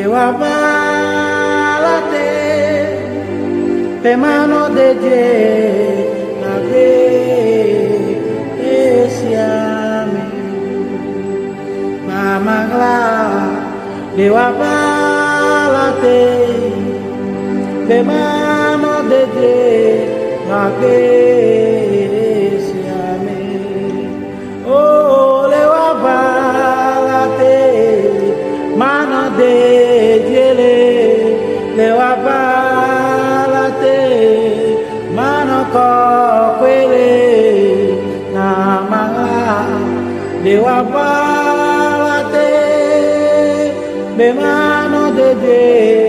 deu a balate, pe mano de Deus, na vez esse amigo, mamagla, deu a balate, pe mano de Deus, na vez esse amigo, oh, deu a balate, mano de Deus, deu a balate, mano coquele, na manga, deu a balate, be mano de Deus.